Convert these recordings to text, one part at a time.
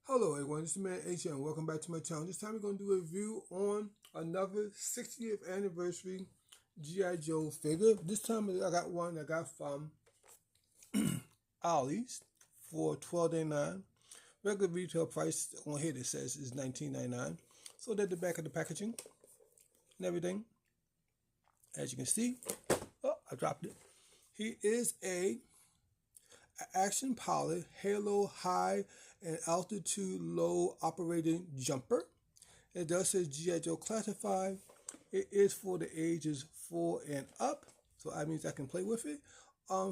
Hello everyone, this is Man HM and welcome back to my channel. This time we're going to do a review on another 60th anniversary G.I. Joe figure. This time I got one I got from Ollie's for $12.99. Regular retail price on here it says is $19.99. So that's the back of the packaging and everything. As you can see, oh, I dropped it. He is a action pilot Halo high and altitude low operating jumper. It does say G.I. Joe classified. It is for the ages 4 and up, so that means I can play with it.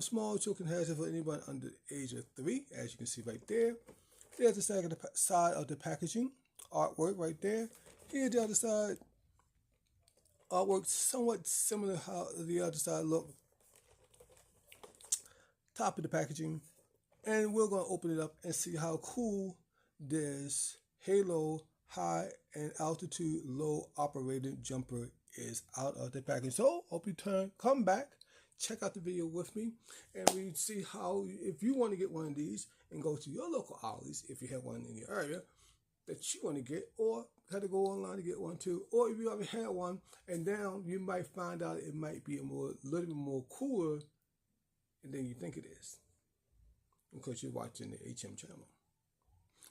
Small children has it for anyone under the age of 3, as you can see right there. There's the side of the packaging artwork right there. Here's the other side artwork, somewhat similar how the other side look. Top of the packaging, and we're going to open it up and see how cool this Halo high and altitude low operated jumper is out of the package. So hope you come back, check out the video with me, and we see how, if you want to get one of these and go to your local Ollie's, if you have one in your area that you want to get, or had to go online to get one too, or if you already had one and now you might find out it might be a little bit more cooler than you think it is, because you're watching the HM channel.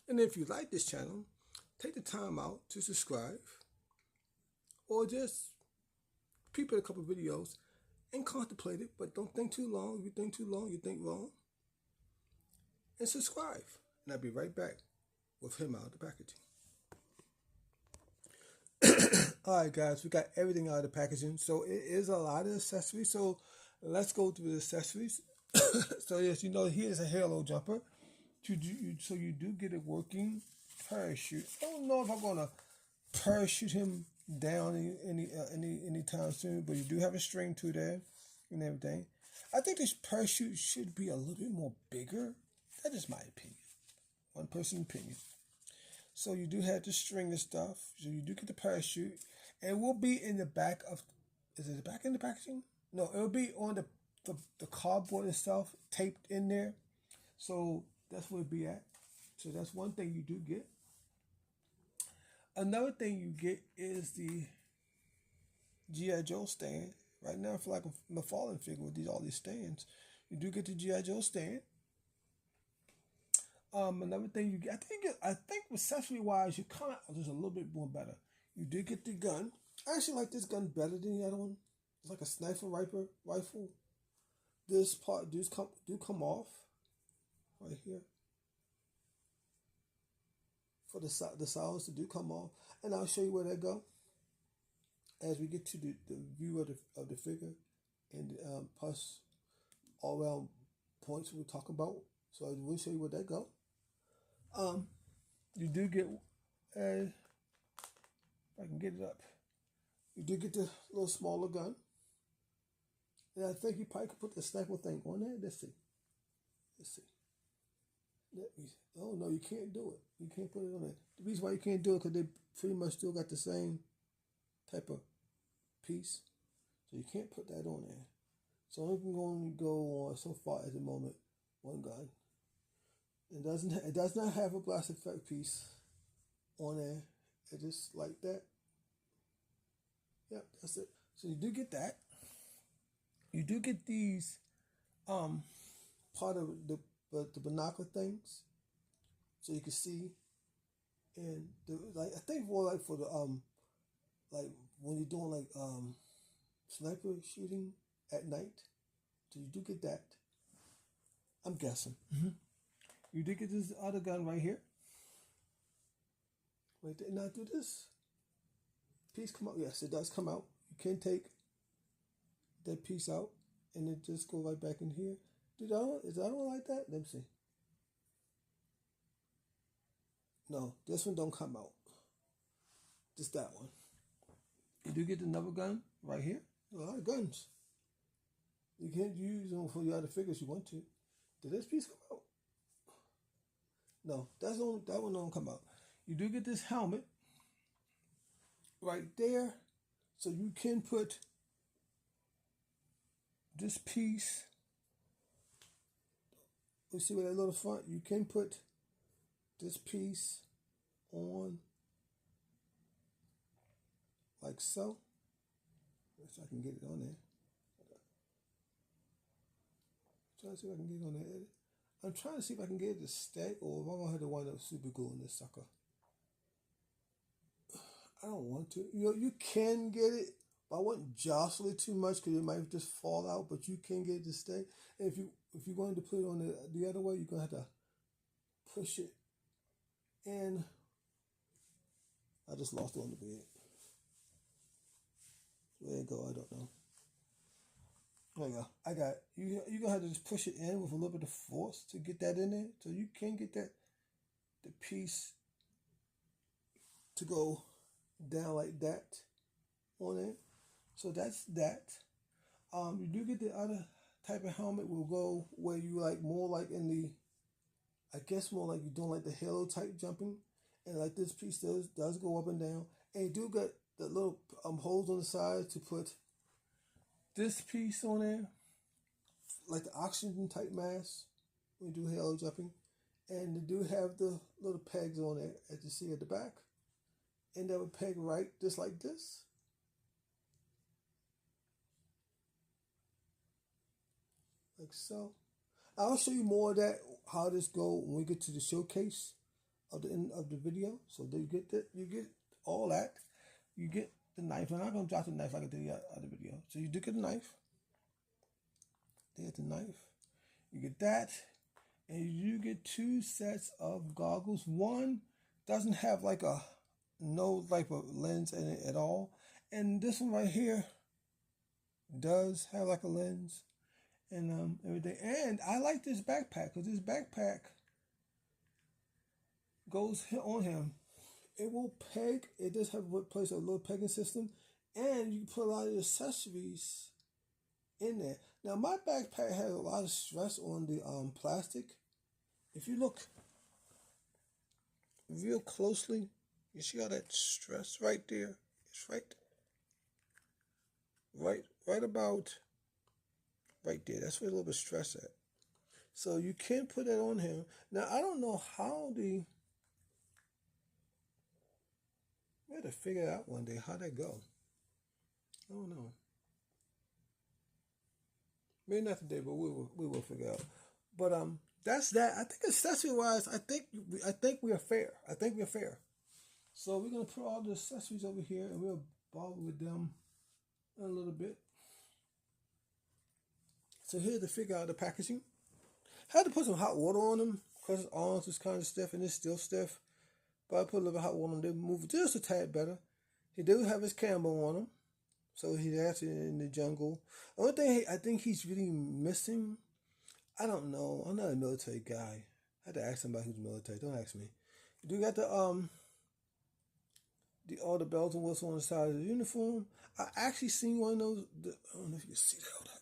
And if you like this channel, take the time out to subscribe, or just peep at a couple videos and contemplate it, but don't think too long. If you think too long, you think wrong. And subscribe. And I'll be right back with him out of the packaging. Alright guys, we got everything out of the packaging. So it is a lot of accessories. So let's go through the accessories. So yes, you know, here's a Halo jumper. So you do get a working parachute. I don't know if I'm gonna parachute him down anytime soon, but you do have a string to there and everything. I think this parachute should be a little bit more bigger. That is my opinion. One person's opinion. So you do have the string and stuff. So you do get the parachute, and it will be in the back of. Is it the back in the packaging? No, it will be on the cardboard itself, taped in there. So that's where it'll be at. So that's one thing you do get. Another thing you get is the G.I. Joe stand. Right now, I feel like I'm a falling figure with all these stands. You do get the G.I. Joe stand. Another thing you get, I think accessory wise, you come out just a little bit more better. You do get the gun. I actually like this gun better than the other one. It's like a sniper rifle. This part do come off right here. For the sides do come off, and I'll show you where they go as we get to the view of the figure and plus all around points we'll talk about. So we'll show you where they go. You do get if I can get it up. You do get the little smaller gun. And I think you probably could put the sniper thing on there. Let's see. Oh no, you can't do it. You can't put it on there. The reason why you can't do it because they pretty much still got the same type of piece, so you can't put that on there. So only can only go on so far at the moment. One gun. It does not have a blast effect piece on there. It just like that. Yep, that's it. So you do get that. You do get these part of the binocular things, so you can see. And I think more like for the like when you're doing like sniper shooting at night. So you do get that. I'm guessing. You do get this other gun right here. Right there. Now do this piece come out? Yes, it does come out. You can take that piece out and it just go right back in here. Is that one like that? Let me see. No, this one don't come out. Just that one. You do get another gun right here. A lot of guns. You can't use them for the other figures you want to. Did this piece come out? No, that one don't come out. You do get this helmet right there, so you can put this piece. You see with that little front, you can put this piece on like so. If I can get it on there. Trying to see if I can get it on there. I'm trying to see if I can get it to stay, or if I'm gonna have to wind up super gluing this sucker. I don't want to. You can get it, but I wouldn't jostle it too much because it might just fall out. But you can get it to stay. And if you're going to put it on the other way, you're gonna have to push it in. I just lost it on the bed. Where it go? I don't know. There you go. I got it. You're gonna have to just push it in with a little bit of force to get that in there, so you can get the piece to go down like that on it. So that's that. You do get the other type of helmet will go where you like more like in the, I guess more like you're doing like the halo type jumping, and like this piece does go up and down, and you do get the little holes on the side to put this piece on there, like the oxygen type mask when you do halo jumping, and they do have the little pegs on there as you see at the back, and they would peg right just like this. Like so. I'll show you more of that, how this go when we get to the showcase of the end of the video. So you get that, you get all that. You get the knife. I'm not gonna drop the knife like I did the other video. So you do get the knife. There's the knife. You get that, and you get 2 sets of goggles. One doesn't have like no type of lens in it at all, and this one right here does have like a lens and everything. And I like this backpack because this backpack goes on him. It will peg. It does have a place a little pegging system, and you can put a lot of accessories in there. Now my backpack has a lot of stress on the plastic. If you look real closely, you see all that stress right there. It's right about right there. That's where a little bit of stress at. So you can put that on him. Now I don't know how we had to figure it out one day how that go. I don't know. Maybe not today, but we will figure out. But that's that. I think accessory wise, I think we are fair. I think we're fair. So we're gonna put all the accessories over here, and we'll bother with them a little bit. So here's to figure out the packaging. Had to put some hot water on them because his arms is kind of stiff and it's still stiff. But I put a little bit of hot water on them, move it just a tad better. He do have his camo on him, so he's actually in the jungle. The only thing I think he's really missing, I don't know. I'm not a military guy. I had to ask somebody who's military. Don't ask me. You do got all the bells and whistles on the side of the uniform. I actually seen one of those. I don't know if you can see that. Hold on.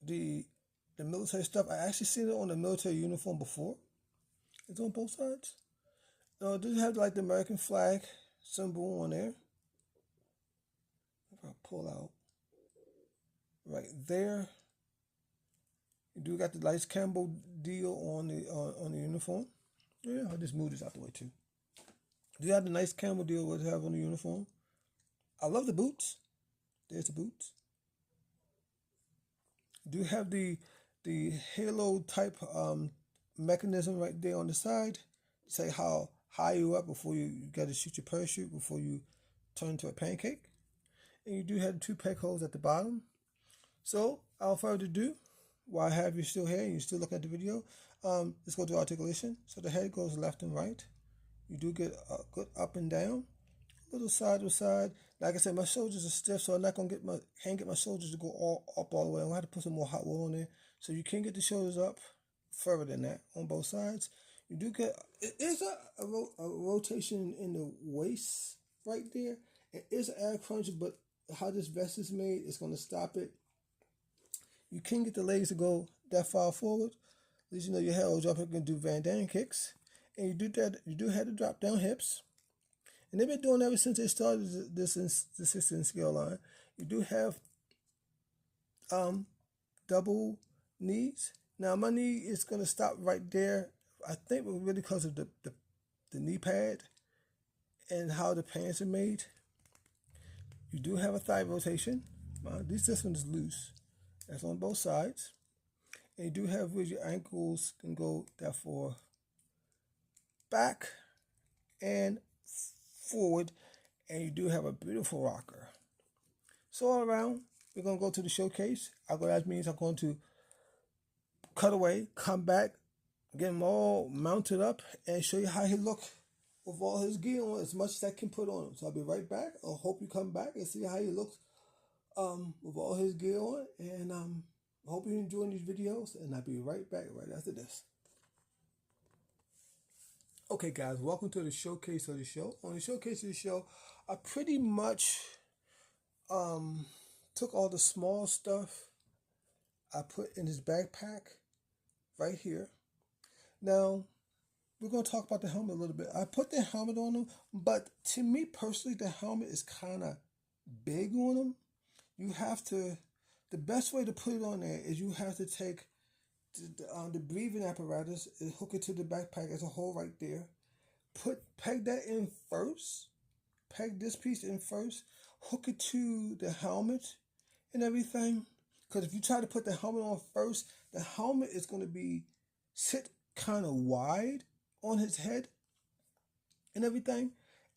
The military stuff. I actually seen it on the military uniform before. It's on both sides. Does have like the American flag symbol on there. If I pull out right there, you do got the nice Campbell deal on the uniform. Yeah, I just moved this out the way too. Do you have the nice Campbell deal what they have on the uniform? I love the boots. There's the boots. Do you have the halo type mechanism right there on the side? Say how high you up before you got to shoot your parachute before you turn into a pancake. And you do have 2 peg holes at the bottom. So without further ado, while I have you still here and you're still looking at the video, let's go to articulation. So the head goes left and right. You do get a good up and down, a little side to side. Like I said, my shoulders are stiff, so I'm not gonna can't get my shoulders to go all the way. I'm gonna have to put some more hot water on there, so you can get the shoulders up further than that on both sides. You do get it is a rotation in the waist right there. It is an air crunch, but how this vest is made is gonna stop it. You can get the legs to go that far forward. At least you know your head will jump up and do Van Damme kicks. And you do that. You do have to drop down hips. And they've been doing ever since they started this in the 16 scale line. You do have double knees Now my knee is going to stop right there. I think really because of the knee pad and how the pants are made. You do have a thigh rotation. This one is loose. That's on both sides. And you do have where your ankles can go, therefore, back and forward. And you do have a beautiful rocker. So all around, we're going to go to the showcase. That means I'm going to cut away, come back, get him all mounted up, and show you how he look with all his gear on, as much as I can put on him. So I'll be right back. I hope you come back and see how he looks with all his gear on. And I hope you're enjoying these videos. And I'll be right back right after this. Okay, guys, welcome to the showcase of the show. On the showcase of the show, I pretty much took all the small stuff I put in his backpack right here. Now, we're going to talk about the helmet a little bit. I put the helmet on him, but to me personally, the helmet is kind of big on him. You have to, the best way to put it on there is you have to take the breathing apparatus and hook it to the backpack as a hole right there. Peg that in first. Peg this piece in first. Hook it to the helmet and everything. Because if you try to put the helmet on first, the helmet is going to sit kind of wide on his head and everything,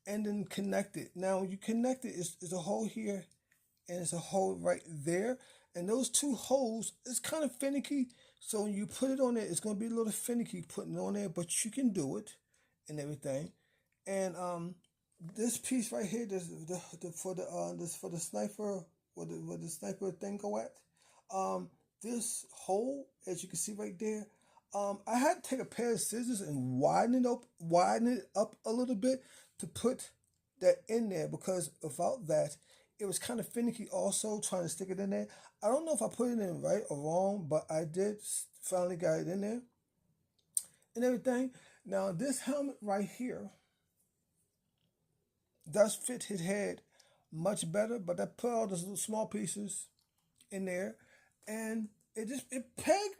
and then connect it. Now, when you connect it, it's a hole here and it's a hole right there. And those two holes, it's kind of finicky. So when you put it on there, it's going to be a little finicky putting it on there, but you can do it and everything. And this piece right here, for the sniper, where the sniper thing go at, this hole, as you can see right there, I had to take a pair of scissors and widen it up a little bit to put that in there, because without that, it was kind of finicky also trying to stick it in there. I don't know if I put it in right or wrong, but I did finally got it in there and everything. Now, this helmet right here does fit his head much better, but I put all those little small pieces in there, and it peg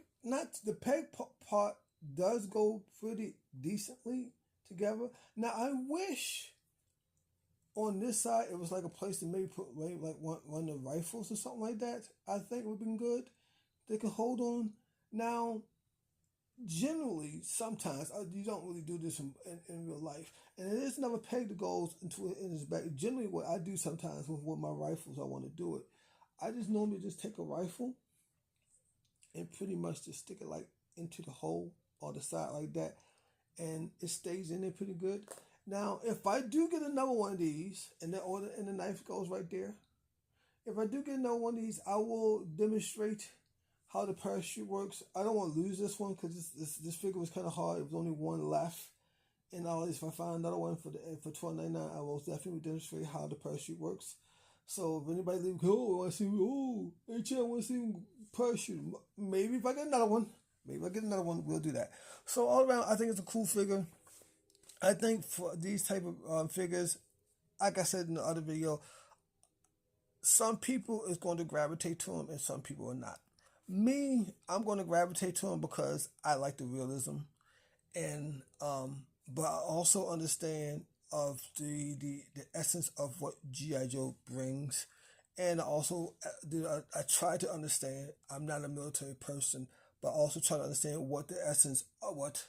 part does go pretty decently together. Now, I wish on this side it was like a place to maybe put like one of the rifles or something like that. I think it would have been good. They could hold on. Now, generally, sometimes you don't really do this in real life, and it is another peg that goes in his back. Generally, what I do sometimes with my rifles, I want to do it. I just normally just take a rifle and pretty much just stick it like into the hole or the side like that, and it stays in there pretty good. Now, if I do get another one of these, and the knife goes right there, if I do get another one of these, I will demonstrate how the parachute works. I don't want to lose this one because this figure was kind of hard. It was only one left, and if I find another one for $12.99, I will definitely demonstrate how the parachute works. So if anybody leaves, I want to see, hey, Chad, I want to see parachute. Maybe if I get another one, we'll do that. So all around, I think it's a cool figure. I think for these type of figures, like I said in the other video, some people is going to gravitate to them and some people are not. Me, I'm going to gravitate to them because I like the realism, and but I also understand of the essence of what G.I. Joe brings, and also I try to understand. I'm not a military person, but also try to understand what the essence of what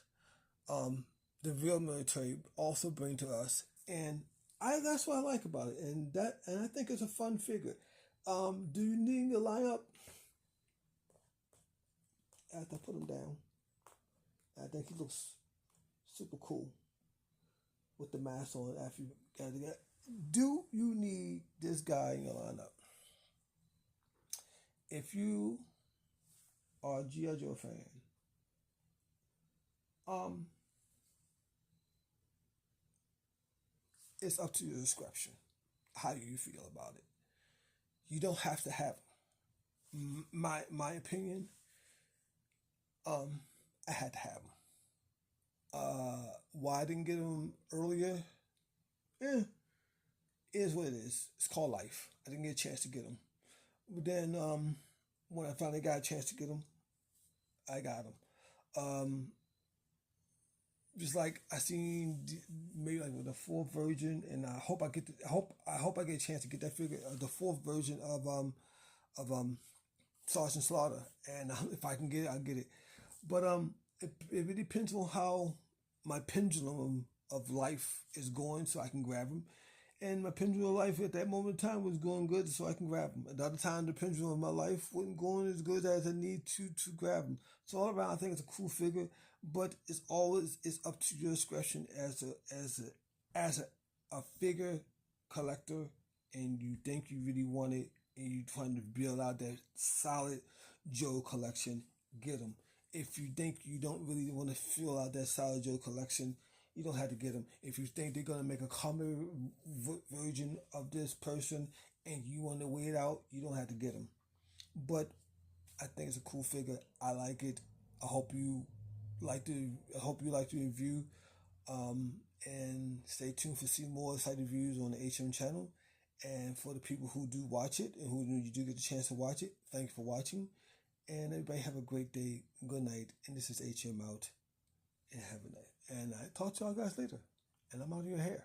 the real military also bring to us, and that's what I like about it, and I think it's a fun figure. Do you need to line up? After I put him down, I think he looks super cool with the mask on. After you got it, do you need this guy in your lineup? If you are a G.I. Joe fan, it's up to your discretion. How do you feel about it? You don't have to have him. My opinion. I had to have him. Why I didn't get him earlier? Is what it is. It's called life. I didn't get a chance to get him. But then when I finally got a chance to get him, I got them. Just like I seen maybe like with the fourth version, and I hope I get I hope I get a chance to get that figure, the fourth version of Sergeant Slaughter, and if I can get it, I'll get it. But it really depends on how my pendulum of life is going, so I can grab them. And my pendulum of life at that moment in time was going good, so I can grab them. At the other time, the pendulum of my life wasn't going as good as I need to grab them. So all around, I think it's a cool figure, but it's up to your discretion as a figure collector, and you think you really want it, and you're trying to build out that solid Joe collection. Get them. If you think you don't really want to fill out that solid Joe collection, you don't have to get them. If you think they're going to make a comic version of this person and you want to wait out, you don't have to get them. But I think it's a cool figure. I like it. I hope you like the review. And stay tuned for see more exciting reviews on the HM channel. And for the people who do watch it and who you do get the chance to watch it, thank you for watching. And everybody have a great day. Good night. And this is HM out. And have a night. And I talk to y'all guys later. And I'm out of your hair.